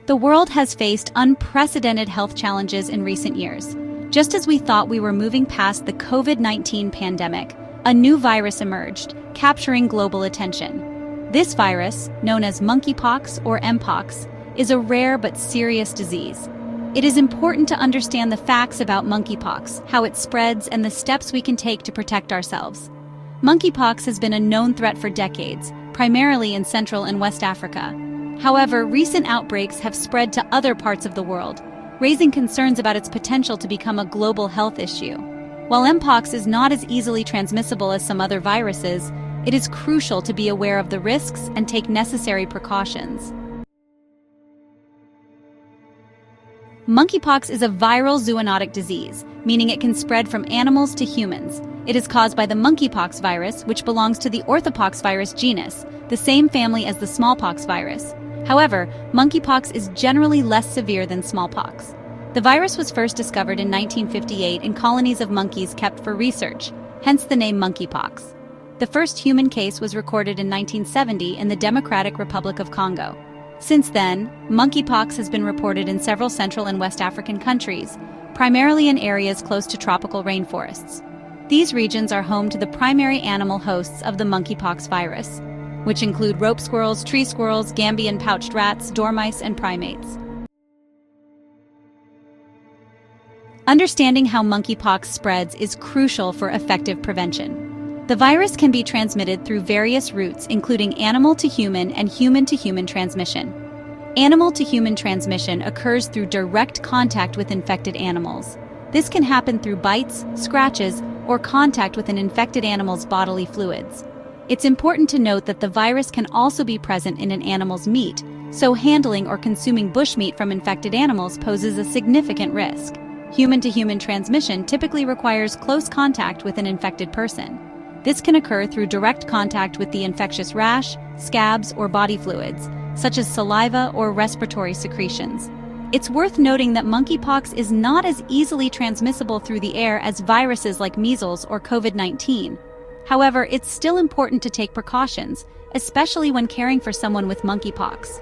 The world has faced unprecedented health challenges in recent years. Just as we thought we were moving past the COVID-19 pandemic, a new virus emerged, capturing global attention. This virus, known as monkeypox or mpox, is a rare but serious disease. It is important to understand the facts about monkeypox, how it spreads, and the steps we can take to protect ourselves. Monkeypox has been a known threat for decades, primarily in Central and West Africa. However, recent outbreaks have spread to other parts of the world, raising concerns about its potential to become a global health issue. While mpox is not as easily transmissible as some other viruses, it is crucial to be aware of the risks and take necessary precautions. Monkeypox is a viral zoonotic disease, meaning it can spread from animals to humans. It is caused by the monkeypox virus, which belongs to the orthopox virus genus, the same family as the smallpox virus. However, monkeypox is generally less severe than smallpox. The virus was first discovered in 1958 in colonies of monkeys kept for research, hence the name monkeypox. The first human case was recorded in 1970 in the Democratic Republic of Congo. Since then, monkeypox has been reported in several Central and West African countries, primarily in areas close to tropical rainforests. These regions are home to the primary animal hosts of the monkeypox virus, which include rope squirrels, tree squirrels, Gambian pouched rats, dormice, and primates. Understanding how monkeypox spreads is crucial for effective prevention. The virus can be transmitted through various routes, including animal-to-human and human-to-human transmission. Animal-to-human transmission occurs through direct contact with infected animals. This can happen through bites, scratches, or contact with an infected animal's bodily fluids. It's important to note that the virus can also be present in an animal's meat, so handling or consuming bushmeat from infected animals poses a significant risk. Human-to-human transmission typically requires close contact with an infected person. This can occur through direct contact with the infectious rash, scabs, or body fluids, such as saliva or respiratory secretions. It's worth noting that monkeypox is not as easily transmissible through the air as viruses like measles or COVID-19. However, it's still important to take precautions, especially when caring for someone with monkeypox.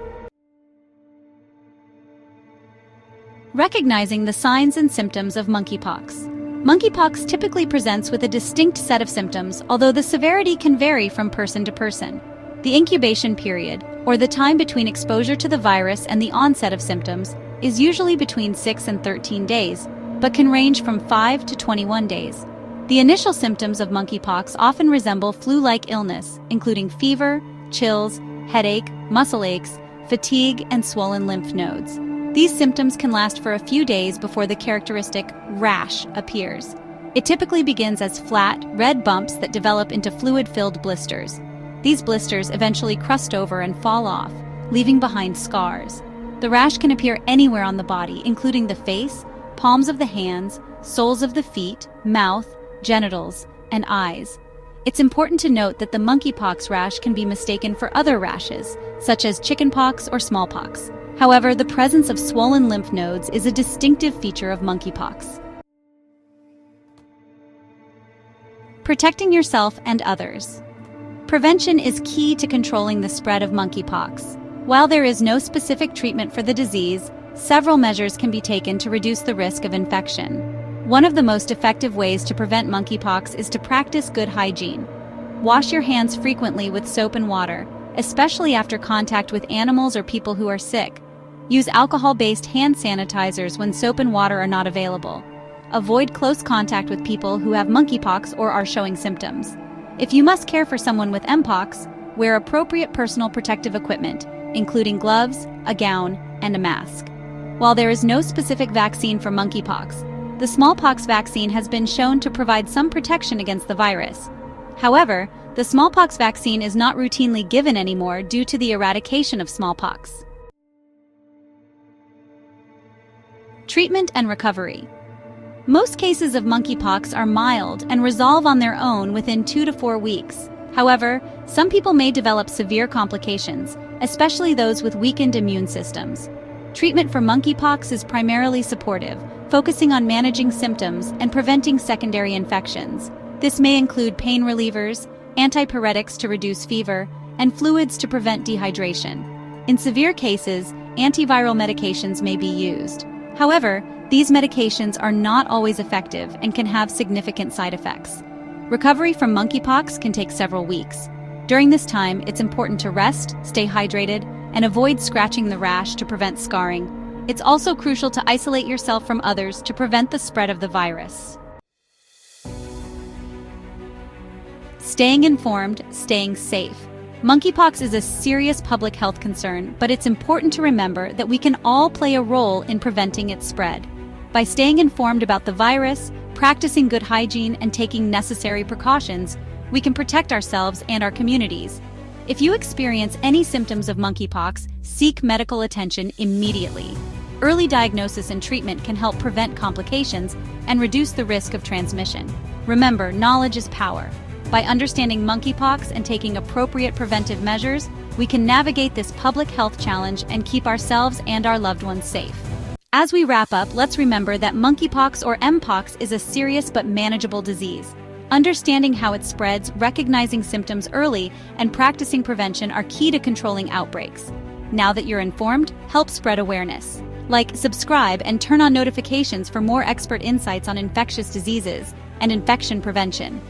Recognizing the signs and symptoms of monkeypox. Monkeypox typically presents with a distinct set of symptoms, although the severity can vary from person to person. The incubation period, or the time between exposure to the virus and the onset of symptoms, is usually between 6 and 13 days, but can range from 5 to 21 days. The initial symptoms of monkeypox often resemble flu-like illness, including fever, chills, headache, muscle aches, fatigue, and swollen lymph nodes. These symptoms can last for a few days before the characteristic rash appears. It typically begins as flat, red bumps that develop into fluid-filled blisters. These blisters eventually crust over and fall off, leaving behind scars. The rash can appear anywhere on the body, including the face, palms of the hands, soles of the feet, mouth, genitals, and eyes. It's important to note that the monkeypox rash can be mistaken for other rashes, such as chickenpox or smallpox. However, the presence of swollen lymph nodes is a distinctive feature of monkeypox. Protecting yourself and others. Prevention is key to controlling the spread of monkeypox. While there is no specific treatment for the disease, several measures can be taken to reduce the risk of infection. One of the most effective ways to prevent monkeypox is to practice good hygiene. Wash your hands frequently with soap and water, especially after contact with animals or people who are sick. Use alcohol-based hand sanitizers when soap and water are not available. Avoid close contact with people who have monkeypox or are showing symptoms. If you must care for someone with mpox, wear appropriate personal protective equipment, including gloves, a gown, and a mask. While there is no specific vaccine for monkeypox, the smallpox vaccine has been shown to provide some protection against the virus. However, the smallpox vaccine is not routinely given anymore due to the eradication of smallpox. Treatment and recovery. Most cases of monkeypox are mild and resolve on their own within 2 to 4 weeks. However, some people may develop severe complications, especially those with weakened immune systems. Treatment for monkeypox is primarily supportive, focusing on managing symptoms and preventing secondary infections. This may include pain relievers, antipyretics to reduce fever, and fluids to prevent dehydration. In severe cases, antiviral medications may be used. However, these medications are not always effective and can have significant side effects. Recovery from monkeypox can take several weeks. During this time, it's important to rest, stay hydrated, and avoid scratching the rash to prevent scarring. It's also crucial to isolate yourself from others to prevent the spread of the virus. Staying informed, staying safe. Monkeypox is a serious public health concern, but it's important to remember that we can all play a role in preventing its spread. By staying informed about the virus, practicing good hygiene, and taking necessary precautions, we can protect ourselves and our communities. If you experience any symptoms of monkeypox, seek medical attention immediately. Early diagnosis and treatment can help prevent complications and reduce the risk of transmission. Remember, knowledge is power. By understanding monkeypox and taking appropriate preventive measures, we can navigate this public health challenge and keep ourselves and our loved ones safe. As we wrap up, let's remember that monkeypox or Mpox is a serious but manageable disease. Understanding how it spreads, recognizing symptoms early, and practicing prevention are key to controlling outbreaks. Now that you're informed, help spread awareness. Like, subscribe, and turn on notifications for more expert insights on infectious diseases and infection prevention.